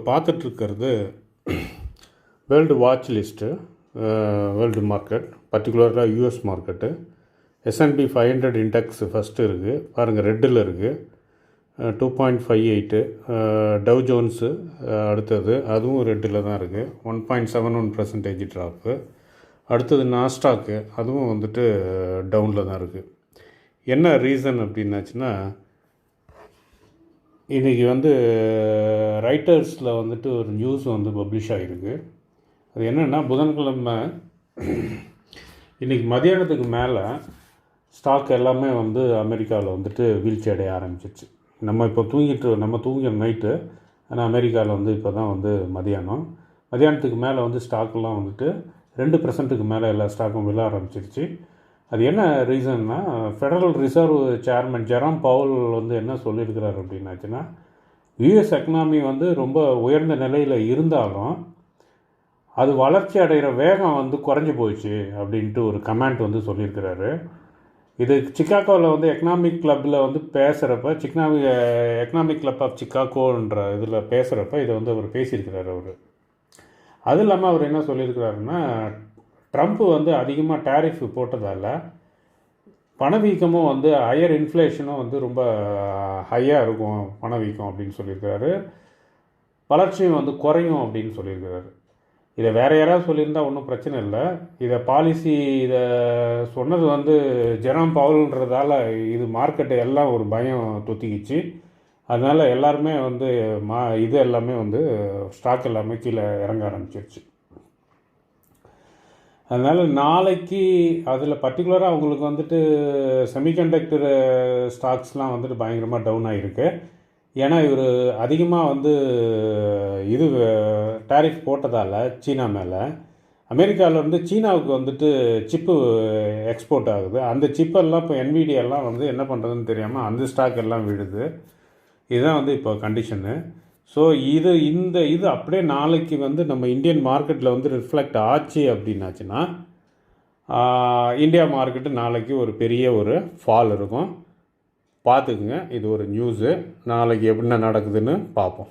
பார்த்துட்ருக்கிறது world watch list, world market, பர்டிகுலராக US market. S&P 500 index first இருக்குது பாருங்கள், ரெட்டில் இருக்குது 2.58. டவ் ஜோன்ஸு அடுத்தது, அதுவும் ரெட்டில் தான் இருக்குது 1.71% ட்ராப்பு. அடுத்தது நாஸ்டாக்கு, அதுவும் வந்துட்டு டவுனில் தான் இருக்குது. என்ன ரீசன் அப்படின்னாச்சுன்னா, இன்றைக்கி ரைட்டர்ஸில் ஒரு நியூஸ் பப்ளிஷ் ஆகிருக்கு. அது என்னென்னா, புதன்கிழமை இன்றைக்கி மதியானத்துக்கு மேலே ஸ்டாக் எல்லாமே அமெரிக்காவில் வீழ்ச்சி அடைய ஆரம்பிச்சிருச்சு. நம்ம இப்போ தூங்கிற நைட்டு, ஆனால் அமெரிக்காவில் இப்போ தான் மதியானத்துக்கு மேலே ஸ்டாக்கெல்லாம் 2% மேலே எல்லா ஸ்டாக்கும் விழ ஆரம்பிச்சிருச்சு. அது என்ன ரீசன்னா, federal reserve chairman Jerome Powell என்ன சொல்லியிருக்கிறார் அப்படின்னாச்சுன்னா, யூஎஸ் எக்கனாமி ரொம்ப உயர்ந்த நிலையில் இருந்தாலும் அது வளர்ச்சி அடைகிற வேகம் குறைஞ்சி போயிடுச்சு அப்படின்ட்டு ஒரு கமெண்ட் சொல்லியிருக்கிறாரு. இது சிக்காகோவில் எக்கனாமிக் கிளப்பில் பேசுகிறப்ப, எக்கனாமிக் கிளப் ஆஃப் சிக்காகோன்ற இதில் பேசுகிறப்ப இதை அவர் பேசியிருக்கிறார். அது இல்லாமல் அவர் என்ன சொல்லியிருக்கிறாருன்னா, ட்ரம்ப்பு அதிகமாக டேரிஃப் போட்டதால் பணவீக்கமும் ஹையர் இன்ஃப்ளேஷனும் ரொம்ப ஹையாக இருக்கும் பணவீக்கம் அப்படின்னு சொல்லியிருக்கிறாரு. வளர்ச்சியும் குறையும் அப்படின்னு சொல்லியிருக்கிறாரு. இதை வேறு யாராவது சொல்லியிருந்தால் ஒன்றும் பிரச்சனை இல்லை. இதை சொன்னது ஜெரோம் பவுல்ன்றதால இது மார்க்கெட்டு எல்லாம் ஒரு பயம் தொத்திக்கிச்சு. அதனால் எல்லாருமே இது எல்லாமே ஸ்டாக் எல்லாமே கீழே இறங்க ஆரம்பிச்சிருச்சு. அதனால் நாளைக்கு அதில் பர்டிகுலராக அவங்களுக்கு செமிகண்டக்டர் ஸ்டாக்ஸ்லாம் பயங்கரமாக டவுன் ஆகிருக்கு. ஏன்னா இவர் அதிகமாக இது டேரிஃப் போட்டதால் சீனா மேலே, அமெரிக்காவிலேருந்து சீனாவுக்கு சிப்பு எக்ஸ்போர்ட் ஆகுது. அந்த சிப்பெல்லாம் இப்போ என்விடியெல்லாம் என்ன பண்ணுறதுன்னு தெரியாமல் அந்த ஸ்டாக் எல்லாம் விழுது. இதுதான் இப்போ கண்டிஷனு. ஸோ இது அப்படியே நாளைக்கு நம்ம இந்தியன் மார்க்கெட்டில் ரிஃப்ளெக்ட் ஆச்சு அப்படின்னாச்சுன்னா, இந்தியா மார்க்கெட்டு நாளைக்கு ஒரு பெரிய ஒரு ஃபால் இருக்கும். பார்த்துக்குங்க, இது ஒரு நியூஸு. நாளைக்கு எப்படின்னா நடக்குதுன்னு பார்ப்போம்.